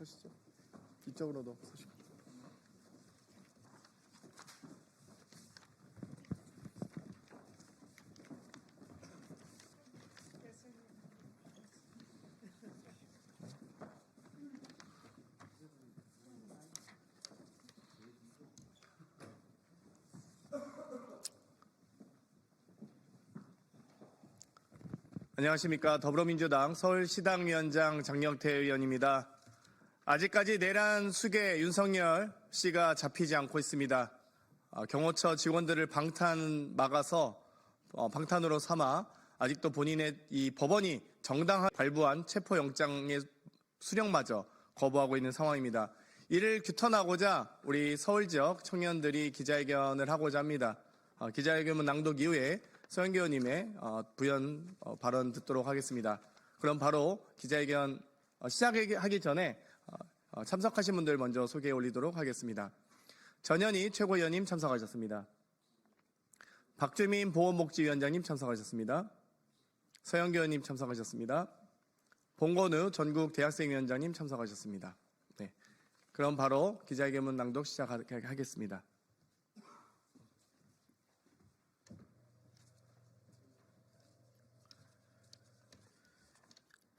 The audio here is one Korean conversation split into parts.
서시죠. 이쪽으로도 서시고. 안녕하십니까. 더불어민주당 서울시당위원장 장영태 의원입니다. 아직까지 내란 수괴 윤석열 씨가 잡히지 않고 있습니다. 경호처 직원들을 방탄으로 삼아 아직도 본인의 이 법원이 정당하게 발부한 체포영장의 수령마저 거부하고 있는 상황입니다. 이를 규탄하고자 우리 서울 지역 청년들이 기자회견을 하고자 합니다. 기자회견문 낭독 이후에 서영교 의원님의 부연 발언 듣도록 하겠습니다. 그럼 바로 기자회견 시작하기 전에 참석하신 분들 먼저 소개해 올리도록 하겠습니다. 전현희 최고위원님 참석하셨습니다. 박주민 보건복지위원장님 참석하셨습니다. 서영교 의원님 참석하셨습니다. 봉건우 전국 대학생위원장님 참석하셨습니다. 네, 그럼 바로 기자회견문 낭독 시작하겠습니다.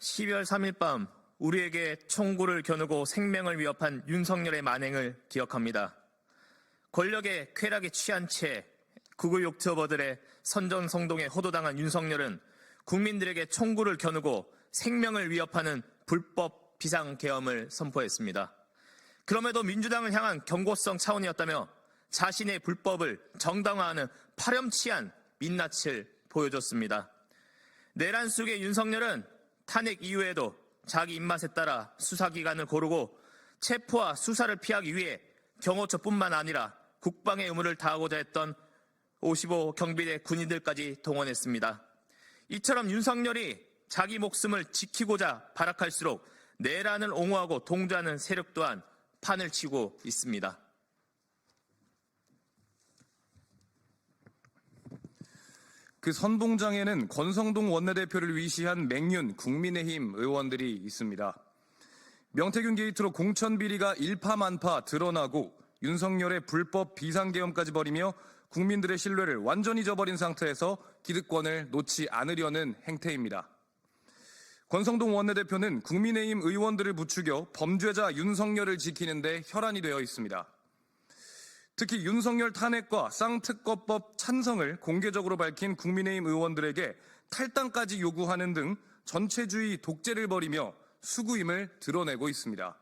12월 3일 밤 우리에게 총구를 겨누고 생명을 위협한 윤석열의 만행을 기억합니다. 권력의 쾌락에 취한 채 구글 유튜버들의 선전성동에 호도당한 윤석열은 국민들에게 총구를 겨누고 생명을 위협하는 불법 비상계엄을 선포했습니다. 그럼에도 민주당을 향한 경고성 차원이었다며 자신의 불법을 정당화하는 파렴치한 민낯을 보여줬습니다. 내란 속의 윤석열은 탄핵 이후에도 자기 입맛에 따라 수사기관을 고르고 체포와 수사를 피하기 위해 경호처뿐만 아니라 국방의 의무를 다하고자 했던 55 경비대 군인들까지 동원했습니다. 이처럼 윤석열이 자기 목숨을 지키고자 발악할수록 내란을 옹호하고 동조하는 세력 또한 판을 치고 있습니다. 그 선봉장에는 권성동 원내대표를 위시한 맹윤 국민의힘 의원들이 있습니다. 명태균 게이트로 공천비리가 일파만파 드러나고 윤석열의 불법 비상계엄까지 벌이며 국민들의 신뢰를 완전히 저버린 상태에서 기득권을 놓지 않으려는 행태입니다. 권성동 원내대표는 국민의힘 의원들을 부추겨 범죄자 윤석열을 지키는 데 혈안이 되어 있습니다. 특히 윤석열 탄핵과 쌍특검법 찬성을 공개적으로 밝힌 국민의힘 의원들에게 탈당까지 요구하는 등 전체주의 독재를 벌이며 수구임을 드러내고 있습니다.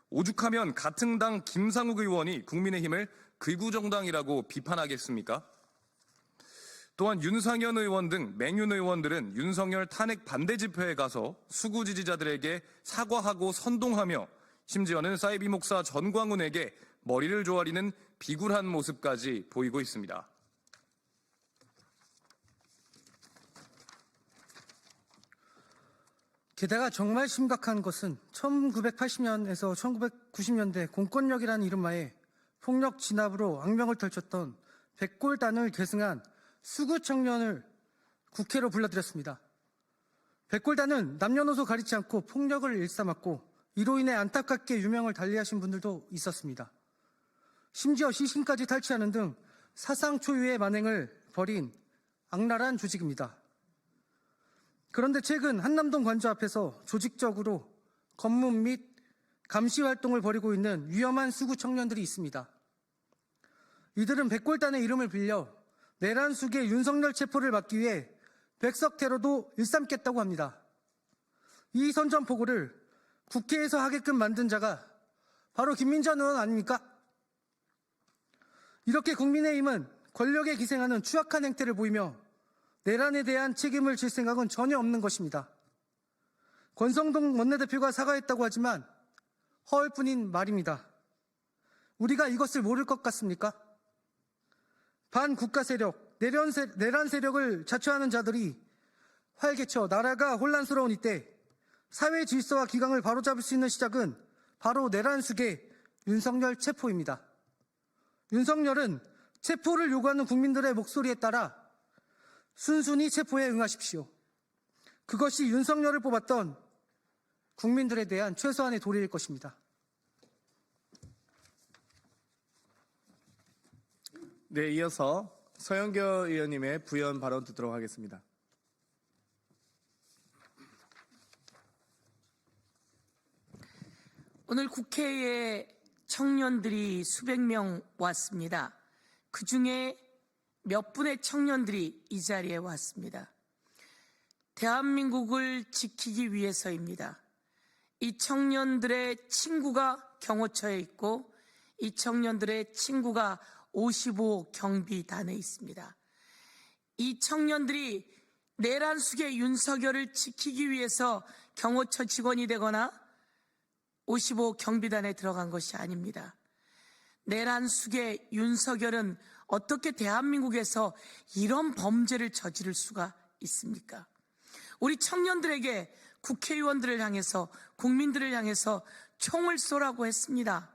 오죽하면 같은 당 김상욱 의원이 국민의힘을 극우정당이라고 비판하겠습니까? 또한 윤상현 의원 등 맹윤 의원들은 윤석열 탄핵 반대 집회에 가서 수구 지지자들에게 사과하고 선동하며 심지어는 사이비 목사 전광훈에게 머리를 조아리는 비굴한 모습까지 보이고 있습니다. 게다가 정말 심각한 것은 1980년에서 1990년대 공권력이라는 이름하에 폭력 진압으로 악명을 떨쳤던 백골단을 계승한 수구 청년을 국회로 불러들였습니다. 백골단은 남녀노소 가리지 않고 폭력을 일삼았고 이로 인해 안타깝게 유명을 달리하신 분들도 있었습니다. 심지어 시신까지 탈취하는 등 사상 초유의 만행을 벌인 악랄한 조직입니다. 그런데 최근 한남동 관저 앞에서 조직적으로 검문 및 감시 활동을 벌이고 있는 위험한 수구 청년들이 있습니다. 이들은 백골단의 이름을 빌려 내란 수괴 윤석열 체포를 막기 위해 백석 테러도 일삼겠다고 합니다. 이 선전포고를 국회에서 하게끔 만든 자가 바로 김민전 의원 아닙니까? 이렇게 국민의힘은 권력에 기생하는 추악한 행태를 보이며 내란에 대한 책임을 질 생각은 전혀 없는 것입니다. 권성동 원내대표가 사과했다고 하지만 허울뿐인 말입니다. 우리가 이것을 모를 것 같습니까? 반국가 세력, 내란 세력을 자처하는 자들이 활개쳐 나라가 혼란스러운 이때 사회 질서와 기강을 바로잡을 수 있는 시작은 바로 내란 수괴 윤석열 체포입니다. 윤석열은 체포를 요구하는 국민들의 목소리에 따라 순순히 체포에 응하십시오. 그것이 윤석열을 뽑았던 국민들에 대한 최소한의 도리일 것입니다. 네, 이어서 서영교 의원님의 부연 발언 듣도록 하겠습니다. 오늘 국회에 청년들이 수백 명 왔습니다. 그중에 몇 분의 청년들이 이 자리에 왔습니다. 대한민국을 지키기 위해서입니다. 이 청년들의 친구가 경호처에 있고 이 청년들의 친구가 55 경비단에 있습니다. 이 청년들이 내란숙의 윤석열을 지키기 위해서 경호처 직원이 되거나 55 경비단에 들어간 것이 아닙니다. 내란숙의 윤석열은 어떻게 대한민국에서 이런 범죄를 저지를 수가 있습니까? 우리 청년들에게 국회의원들을 향해서 국민들을 향해서 총을 쏘라고 했습니다.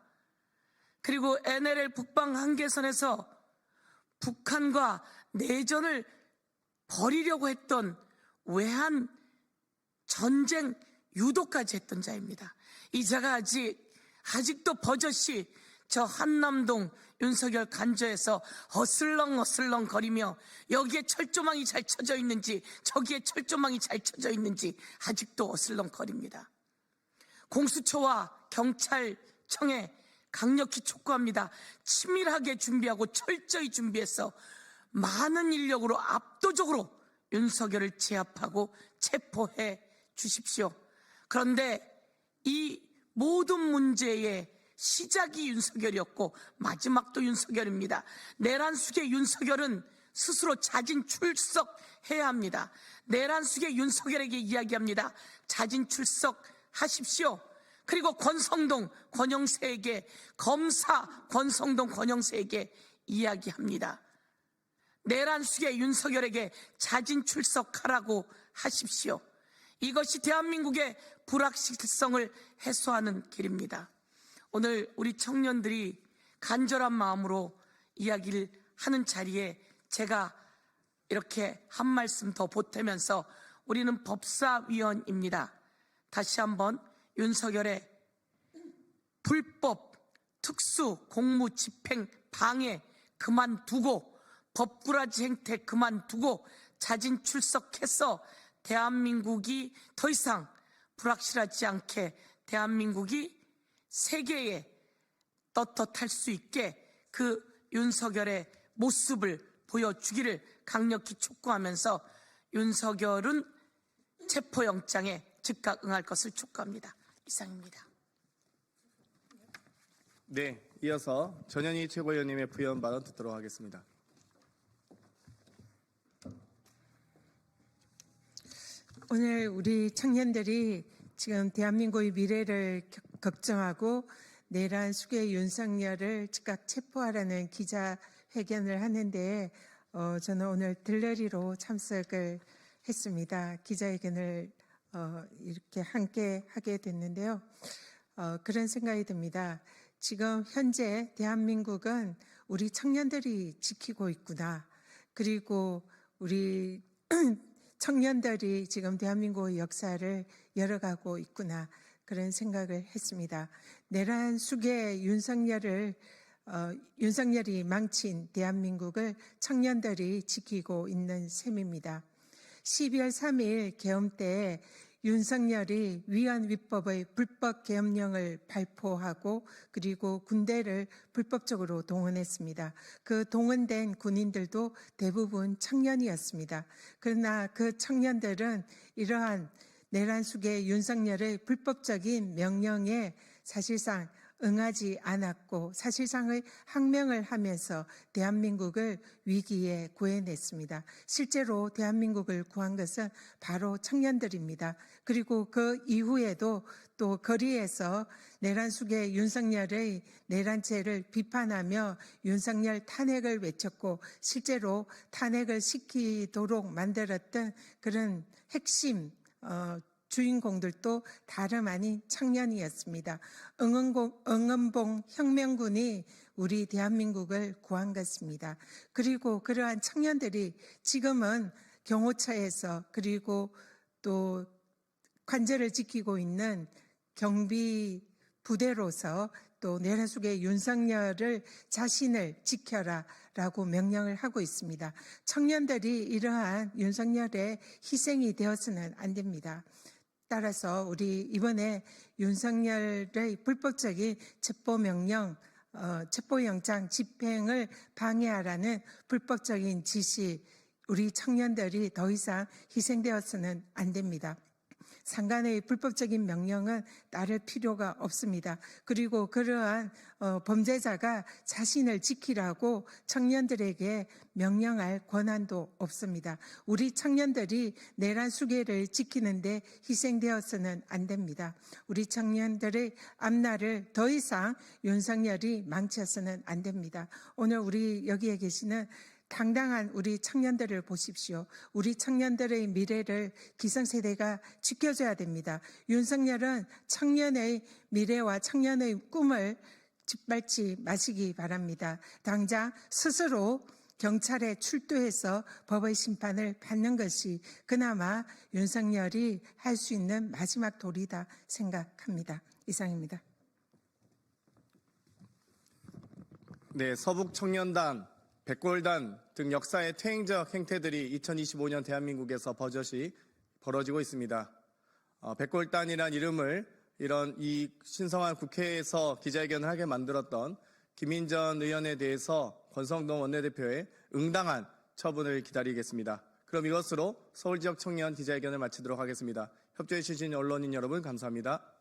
그리고 NLL 북방 한계선에서 북한과 내전을 벌이려고 했던 외환 전쟁 유도까지 했던 자입니다. 이 자가 아직도 버젓이 저 한남동 윤석열 간저에서 어슬렁어슬렁 거리며 여기에 철조망이 잘 쳐져 있는지 저기에 철조망이 잘 쳐져 있는지 아직도 어슬렁거립니다. 공수처와 경찰청에 강력히 촉구합니다. 치밀하게 준비하고 철저히 준비해서 많은 인력으로 압도적으로 윤석열을 제압하고 체포해 주십시오. 그런데 이 모든 문제의 시작이 윤석열이었고 마지막도 윤석열입니다. 내란숙의 윤석열은 스스로 자진 출석해야 합니다. 내란숙의 윤석열에게 이야기합니다. 자진 출석하십시오. 그리고 권성동, 권영세에게 검사 권성동, 권영세에게 이야기합니다. 내란숙의 윤석열에게 자진 출석하라고 하십시오. 이것이 대한민국의 불확실성을 해소하는 길입니다. 오늘 우리 청년들이 간절한 마음으로 이야기를 하는 자리에 제가 이렇게 한 말씀 더 보태면서 우리는 법사위원입니다. 다시 한번 윤석열의 불법 특수 공무 집행 방해 그만두고 법꾸라지 행태 그만두고 자진 출석해서 대한민국이 더 이상 불확실하지 않게 대한민국이 세계에 떳떳할 수 있게 그 윤석열의 모습을 보여주기를 강력히 촉구하면서 윤석열은 체포영장에 즉각 응할 것을 촉구합니다. 이상입니다. 네, 이어서 전현희 최고위원님의 부연 발언 듣도록 하겠습니다. 오늘 우리 청년들이 지금 대한민국의 미래를 걱정하고 내란 수괴 윤석열을 즉각 체포하라는 기자회견을 하는데 저는 오늘 들러리로 참석을 했습니다. 기자회견을 이렇게 함께 하게 됐는데요. 그런 생각이 듭니다. 지금 현재 대한민국은 우리 청년들이 지키고 있구나. 그리고 우리 청년들이 지금 대한민국의 역사를 열어가고 있구나. 그런 생각을 했습니다. 내란 수괴 윤석열이 망친 대한민국을 청년들이 지키고 있는 셈입니다. 12월 3일 계엄 때 윤석열이 위헌위법의 불법 계엄령을 발포하고 그리고 군대를 불법적으로 동원했습니다. 그 동원된 군인들도 대부분 청년이었습니다. 그러나 그 청년들은 이러한 내란 수괴 윤석열의 불법적인 명령에 사실상 응하지 않았고 사실상의 항명을 하면서 대한민국을 위기에 구해냈습니다. 실제로 대한민국을 구한 것은 바로 청년들입니다. 그리고 그 이후에도 또 거리에서 내란 수괴 윤석열의 내란죄를 비판하며 윤석열 탄핵을 외쳤고 실제로 탄핵을 시키도록 만들었던 그런 핵심 주인공들도 다름 아닌 청년이었습니다. 응원봉 혁명군이 우리 대한민국을 구한 것입니다. 그리고 그러한 청년들이 지금은 경호처에서 그리고 또 관절을 지키고 있는 경비 부대로서 또 내란숙의 윤석열을 자신을 지켜라라고 명령을 하고 있습니다. 청년들이 이러한 윤석열의 희생이 되어서는 안 됩니다. 따라서 우리 이번에 윤석열의 불법적인 체포영장 집행을 방해하라는 불법적인 지시, 우리 청년들이 더 이상 희생되어서는 안 됩니다. 상간의 불법적인 명령은 따를 필요가 없습니다. 그리고 그러한 범죄자가 자신을 지키라고 청년들에게 명령할 권한도 없습니다. 우리 청년들이 내란 수계를 지키는데 희생되어서는 안 됩니다. 우리 청년들의 앞날을 더 이상 윤석열이 망쳐서는 안 됩니다. 오늘 우리 여기에 계시는 당당한 우리 청년들을 보십시오. 우리 청년들의 미래를 기성세대가 지켜줘야 됩니다. 윤석열은 청년의 미래와 청년의 꿈을 짓밟지 마시기 바랍니다. 당장 스스로 경찰에 출두해서 법의 심판을 받는 것이 그나마 윤석열이 할 수 있는 마지막 도리다 생각합니다. 이상입니다. 네, 서북청년단, 백골단 등 역사의 퇴행적 행태들이 2025년 대한민국에서 버젓이 벌어지고 있습니다. 백골단이란 이름을 이런 이 신성한 국회에서 기자회견을 하게 만들었던 김인전 의원에 대해서 권성동 원내대표의 응당한 처분을 기다리겠습니다. 그럼 이것으로 서울지역 청년 기자회견을 마치도록 하겠습니다. 협조해 주신 언론인 여러분 감사합니다.